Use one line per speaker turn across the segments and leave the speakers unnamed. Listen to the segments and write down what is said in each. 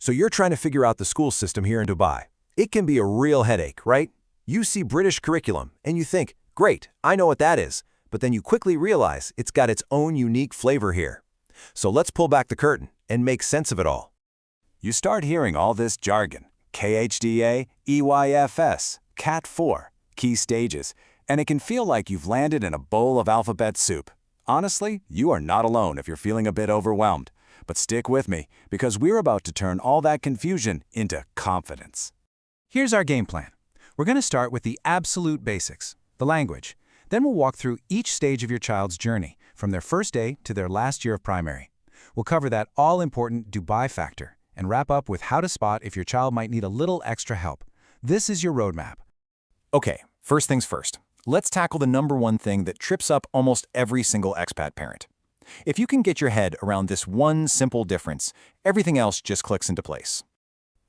So you're trying to figure out the school system here in Dubai. It can be a real headache, right? You see British curriculum and you think, great, I know what that is, but then you quickly realize it's got its own unique flavor here. So let's pull back the curtain and make sense of it all. You start hearing all this jargon, KHDA, EYFS, CAT4, key stages, and it can feel like you've landed in a bowl of alphabet soup. Honestly, you are not alone if you're feeling a bit overwhelmed. But stick with me, because we're about to turn all that confusion into confidence.
Here's our game plan. We're going to start with the absolute basics, the language. Then we'll walk through each stage of your child's journey, from their first day to their last year of primary. We'll cover that all-important Dubai factor and wrap up with how to spot if your child might need a little extra help. This is your roadmap.
Okay, first things first. Let's tackle the number one thing that trips up almost every single expat parent. If you can get your head around this one simple difference, everything else just clicks into place.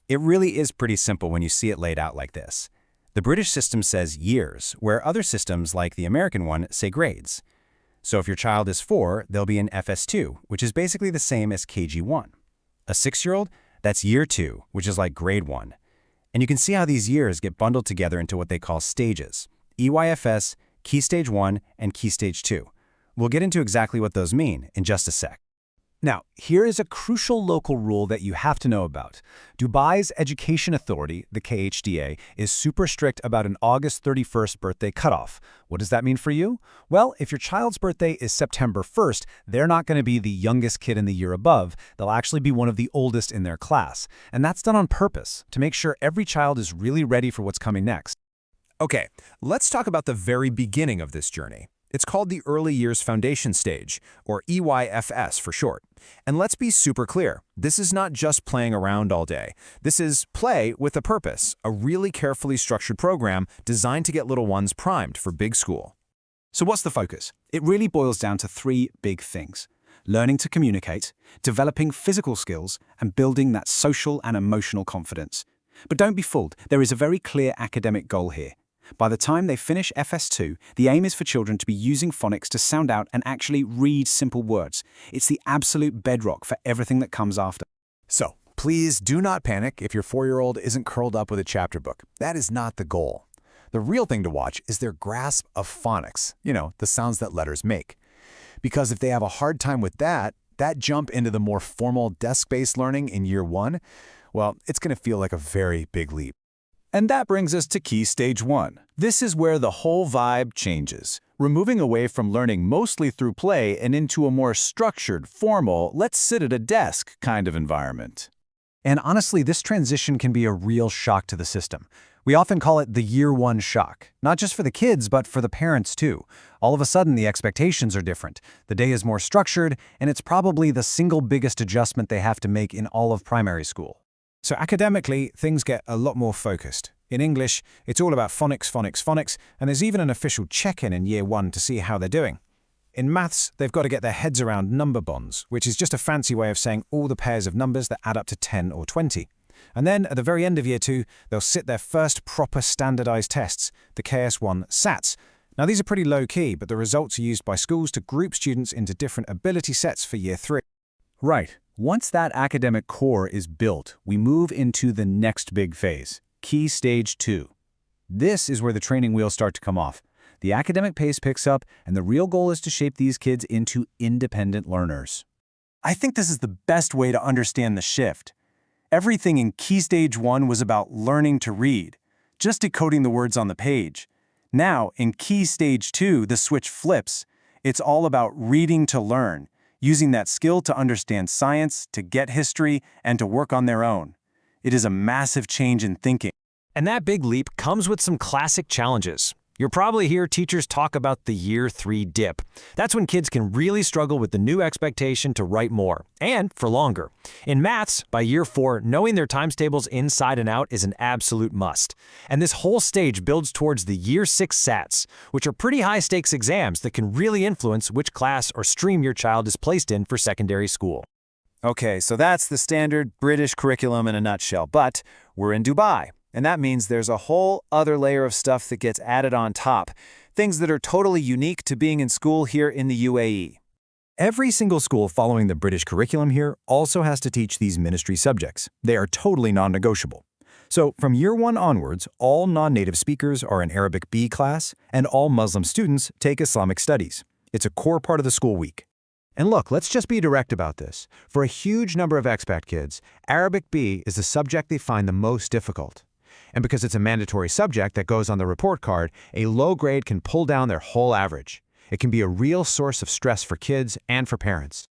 It really is pretty simple when you see it laid out like this. The British system says years, where other systems like the American one say grades. So if your child is 4, they'll be in FS2, which is basically the same as KG1. A 6-year-old, that's year 2, which is like grade 1. And you can see how these years get bundled together into what they call stages: EYFS, Key Stage 1, and Key Stage 2. We'll get into exactly what those mean in just a sec. Now, here is a crucial local rule that you have to know about. Dubai's Education Authority, the KHDA, is super strict about an August 31st birthday cutoff. What does that mean for you? Well, if your child's birthday is September 1st, they're not going to be the youngest kid in the year above. They'll actually be one of the oldest in their class. And that's done on purpose, to make sure every child is really ready for what's coming next.
Okay, let's talk about the very beginning of this journey. It's called the Early Years Foundation Stage, or EYFS for short. And let's be super clear, this is not just playing around all day. This is play with a purpose, a really carefully structured program designed to get little ones primed for big school.
So what's the focus? It really boils down to 3 big things: learning to communicate, developing physical skills, and building that social and emotional confidence. But don't be fooled, there is a very clear academic goal here. By the time they finish FS2, the aim is for children to be using phonics to sound out and actually read simple words. It's the absolute bedrock for everything that comes after.
So, please do not panic if your 4-year-old isn't curled up with a chapter book. That is not the goal. The real thing to watch is their grasp of phonics, the sounds that letters make. Because if they have a hard time with that jump into the more formal desk-based learning in year 1, well, it's going to feel like a very big leap.
And that brings us to Key Stage 1. This is where the whole vibe changes. We're moving away from learning mostly through play and into a more structured, formal, let's sit at a desk kind of environment. And honestly, this transition can be a real shock to the system. We often call it the year 1 shock, not just for the kids, but for the parents too. All of a sudden, the expectations are different. The day is more structured, and it's probably the single biggest adjustment they have to make in all of primary school. So academically, things get a lot more focused. In English, it's all about phonics, phonics, phonics, and there's even an official check-in in year 1 to see how they're doing. In maths, they've got to get their heads around number bonds, which is just a fancy way of saying all the pairs of numbers that add up to 10 or 20. And then, at the very end of year 2, they'll sit their first proper standardized tests, the KS1 SATs. Now, these are pretty low-key, but the results are used by schools to group students into different ability sets for year 3. Right. Once that academic core is built, we move into the next big phase, Key Stage 2. This is where the training wheels start to come off. The academic pace picks up, and the real goal is to shape these kids into independent learners. I think this is the best way to understand the shift. Everything in Key Stage 1 was about learning to read, just decoding the words on the page. Now, in Key Stage 2, the switch flips. It's all about reading to learn, using that skill to understand science, to get history, and to work on their own. It is a massive change in thinking.
And that big leap comes with some classic challenges. You'll probably hear teachers talk about the year 3 dip. That's when kids can really struggle with the new expectation to write more, and for longer. In maths, by year 4, knowing their times tables inside and out is an absolute must. And this whole stage builds towards the year 6 SATs, which are pretty high-stakes exams that can really influence which class or stream your child is placed in for secondary school.
Okay, so that's the standard British curriculum in a nutshell, but we're in Dubai. And that means there's a whole other layer of stuff that gets added on top, things that are totally unique to being in school here in the UAE.
Every single school following the British curriculum here also has to teach these ministry subjects. They are totally non-negotiable. So from year 1 onwards, all non-native speakers are in Arabic B class, and all Muslim students take Islamic studies. It's a core part of the school week. And look, let's just be direct about this. For a huge number of expat kids, Arabic B is the subject they find the most difficult. And because it's a mandatory subject that goes on the report card, a low grade can pull down their whole average. It can be a real source of stress for kids and for parents.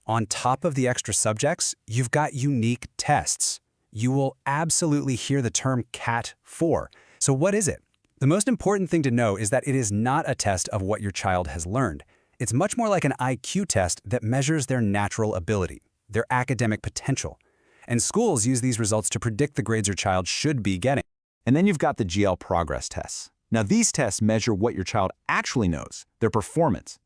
On top of the extra subjects, you've got unique tests. You will absolutely hear the term CAT4. So what is it? The most important thing to know is that it is not a test of what your child has learned. It's much more like an IQ test that measures their natural ability, their academic potential. And schools use these results to predict the grades your child should be getting.
And then you've got the GL progress tests. Now these tests measure what your child actually knows, their performance.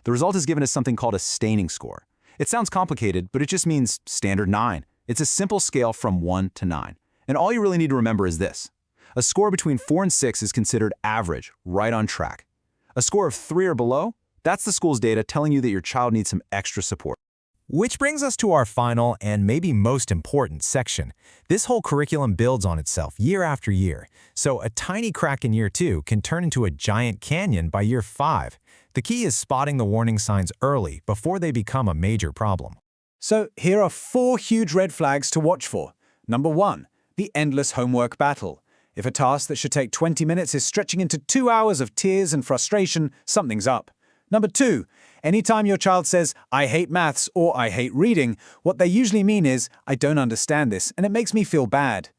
The result is given as something called a staining score. It sounds complicated, but it just means standard 9. It's a simple scale from 1 to 9. And all you really need to remember is this. A score between 4 and 6 is considered average, right on track. A score of 3 or below, that's the school's data telling you that your child needs some extra support.
Which brings us to our final and maybe most important section. This whole curriculum builds on itself year after year, so a tiny crack in year 2 can turn into a giant canyon by year 5. The key is spotting the warning signs early before they become a major problem.
So here are 4 huge red flags to watch for. Number 1, the endless homework battle. If a task that should take 20 minutes is stretching into 2 hours of tears and frustration, something's up. Number 2, anytime your child says, "I hate maths" or "I hate reading," what they usually mean is, "I don't understand this and it makes me feel bad."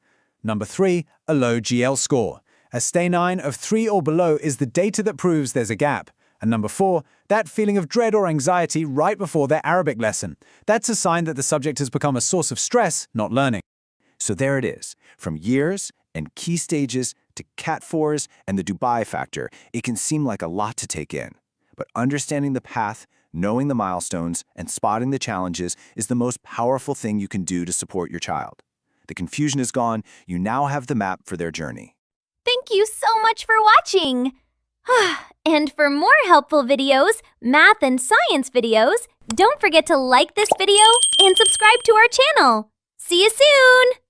Number 3, a low GL score. A stay 9 of 3 or below is the data that proves there's a gap. And number 4, that feeling of dread or anxiety right before their Arabic lesson. That's a sign that the subject has become a source of stress, not learning.
So there it is. From years and key stages to CAT4s and the Dubai factor, it can seem like a lot to take in. But understanding the path, knowing the milestones, and spotting the challenges is the most powerful thing you can do to support your child. The confusion is gone. You now have the map for their journey.
Thank you so much for watching! And for more helpful videos, math and science videos, don't forget to like this video and subscribe to our channel. See you soon!